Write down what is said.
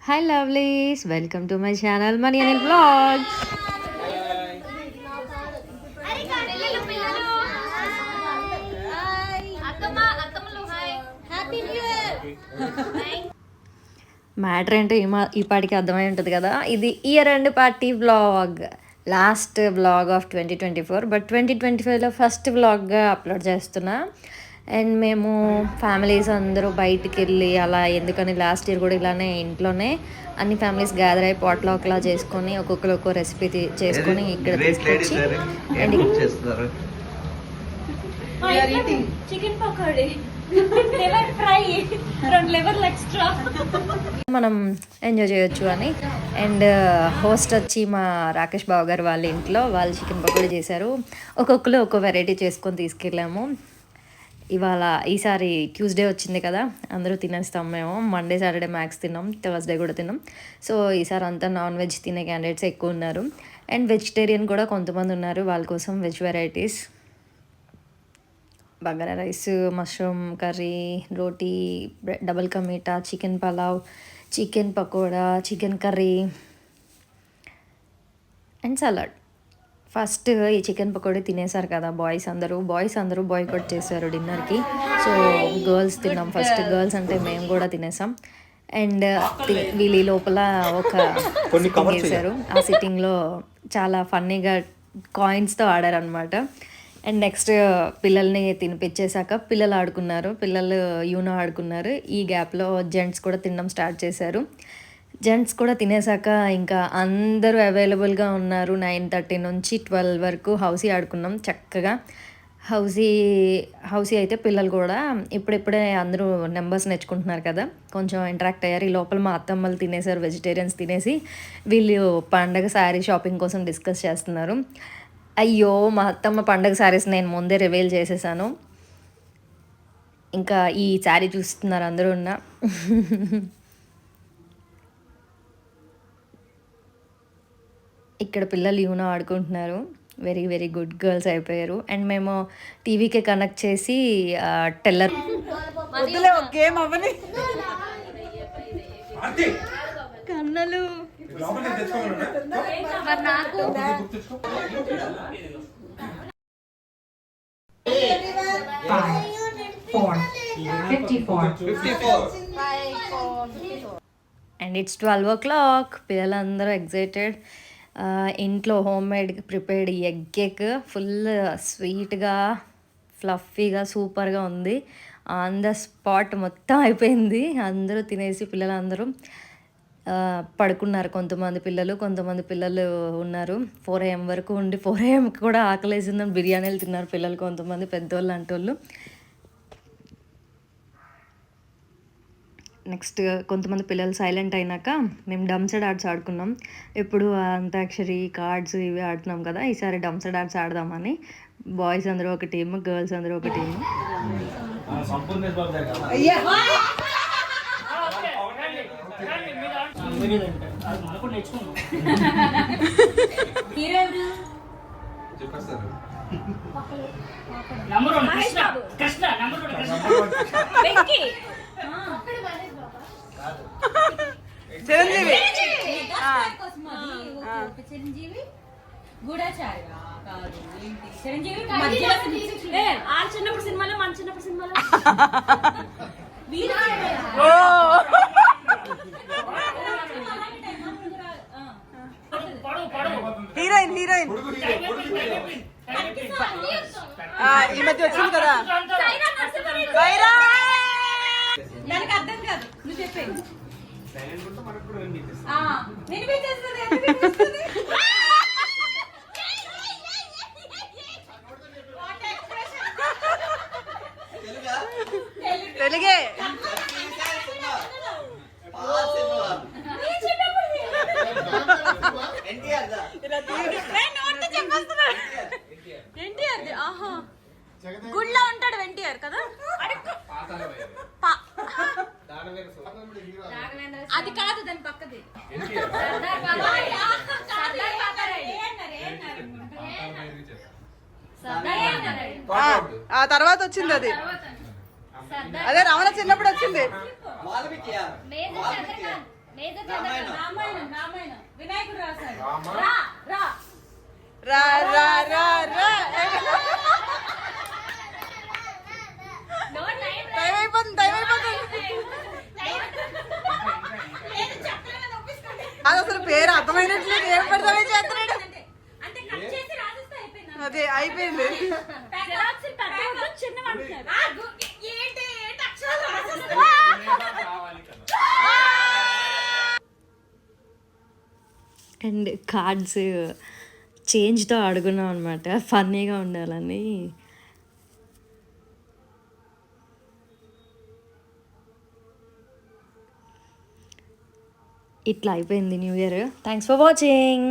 Hi lovelies, welcome to my channel Money Anil Vlogs. Matter ఏంటో ఈ పాటికి అర్థమై ఉంటుంది కదా. ఇది year end party vlog, last vlog of 2024. But 2025లో ఫస్ట్ వ్లాగ్గా అప్లోడ్ చేస్తున్నా. అండ్ మేము ఫ్యామిలీస్ అందరూ బయటికి వెళ్ళి అలా, ఎందుకని లాస్ట్ ఇయర్ కూడా ఇలానే ఇంట్లోనే అన్ని ఫ్యామిలీస్ గ్యాదర్ అయ్యి పాట్లాక్లా చేసుకొని ఒక్కొక్కరు ఒక్కో రెసిపీ చేసుకొని ఇక్కడ తీసుకొచ్చి అండ్ చికెన్ పకోడీ మనం ఎంజాయ్ చేయొచ్చు అని. అండ్ హోస్ట్ వచ్చి మా రాకేష్ బాబు గారు వాళ్ళ ఇంట్లో వాళ్ళు చికెన్ పకోడీ చేశారు. ఒక్కొక్కరు ఒక్కో వెరైటీ చేసుకొని తీసుకెళ్ళాము. ఇవాళ ఈసారి ట్యూస్డే వచ్చింది కదా, అందరూ తినేస్తాం. మేము మండే సాటర్డే మ్యాక్స్ తిన్నాం, థర్స్డే కూడా తిన్నాం. సో ఈసారి అంతా నాన్ వెజ్ తినే క్యాండిడేట్స్ ఎక్కువ ఉన్నారు. అండ్ వెజిటేరియన్ కూడా కొంతమంది ఉన్నారు, వాళ్ళ కోసం veg varieties bagara rice, mushroom curry, రోటీ, డబల్ కా మీఠా, chicken pulao, chicken pakoda, chicken curry and salad. First ఈ చికెన్ పకోడీ తినేసారు కదా బాయ్స్ అందరూ బాయ్కాట్ చేశారు డిన్నర్కి. సో గర్ల్స్ తిన్నాం ఫస్ట్. గర్ల్స్ అంటే మేము కూడా తినేసాం. అండ్ వీళ్ళ లోపల ఒక సిట్టింగ్ చేశారు. ఆ సిట్టింగ్లో చాలా ఫన్నీగా కాయిన్స్తో ఆడారనమాట. అండ్ నెక్స్ట్ పిల్లల్ని తినిపించేశాక పిల్లలు ఆడుకున్నారు, పిల్లలు యూనో ఆడుకున్నారు. ఈ గ్యాప్లో జెంట్స్ కూడా తినడం స్టార్ట్ చేశారు. జెంట్స్ కూడా తినేసాక ఇంకా అందరూ అవైలబుల్గా ఉన్నారు. 9:30 నుంచి 12 వరకు హౌసీ ఆడుకున్నాం చక్కగా. హౌసీ అయితే పిల్లలు కూడా ఇప్పుడిప్పుడే అందరూ నెంబర్స్ నేర్చుకుంటున్నారు కదా, కొంచెం ఇంటరాక్ట్ అయ్యారు. ఈ లోపల మా అత్తమ్మలు తినేసారు, వెజిటేరియన్స్ తినేసి వీళ్ళు పండగ శారీ షాపింగ్ కోసం డిస్కస్ చేస్తున్నారు. అయ్యో, మా అత్తమ్మ పండగ శారీస్ నేను ముందే రివీల్ చేసేసాను. ఇంకా ఈ శారీ చూస్తున్నారు అందరూ ఉన్న. ఇక్కడ పిల్లలు యూనో ఆడుకుంటున్నారు. వెరీ వెరీ గుడ్ గర్ల్స్ అయిపోయారు. అండ్ మేము టీవీకే కనెక్ట్ చేసి టెల్లర్ కన్నలు నాకు 54 అండ్ ఇట్స్ 12 o'clock. పిల్లలందరూ ఎగ్జైటెడ్. ఇంట్లో home made prepared egg cake full స్వీట్గా ఫ్లఫీగా సూపర్గా ఉంది. ఆన్ ద స్పాట్ మొత్తం అయిపోయింది. అందరూ తినేసి పిల్లలందరూ పడుకున్నారు. కొంతమంది పిల్లలు ఉన్నారు 4 AM వరకు ఉండి 4 AM కూడా ఆకలేసిందని బిర్యానీలు తిన్నారు పిల్లలు, కొంతమంది పెద్దోళ్ళు అంటోళ్ళు. నెక్స్ట్ కొంతమంది పిల్లలు సైలెంట్ అయినాక మేము డంప్సెడ్ ఆర్ట్స్ ఆడుకున్నాం. ఎప్పుడు అంతాక్షరి కార్డ్స్ ఇవి ఆడుతున్నాం కదా, ఈసారి డంప్సెడ్ ఆర్ట్స్ ఆడదామని. బాయ్స్ అందరూ ఒక టీమ్, గర్ల్స్ అందరూ ఒక టీమ్. చిరంజీవి గూఢచారి చిరంజీవి చిన్నప్పుడు సినిమాలో మన చిన్నప్పుడు సినిమాలో హీరోయిన్ ఈ మధ్య వచ్చింది కదా. దానికి అర్థం కాదు, నువ్వు చెప్పేది. తెలుగే గుళ్ళో ఉంటాడు ఎన్టీఆర్ కదా, అది కాదు దాని పక్కది. ఆ తర్వాత వచ్చింది అది. అదే రమణ చిన్నప్పుడు వచ్చింది. రామాయణం రామాయణం వినాయకుడు రాశాడు రామ. రా రా రా రా రా రా టైం అయిపోతుంది అది అసలు పేరు అర్థమైనట్లేదు ఏం పెడతామే చేస్తున్నాడు అంటే కట్ చేసి రాసేస్తే అయిపోయింది అదే అయిపోయింది జిరాక్స్ పెద్ద చిన్న అంటున్నారు ఏంటి ఏంటి అక్షరాలు రాసేస్తా కావాలి కదా. అండ్ కార్డ్స్ చేంజ్తో అడుగున్నాం అనమాట ఫన్నీగా ఉండాలని. ఇట్లా అయిపోయింది new year. Thanks for watching.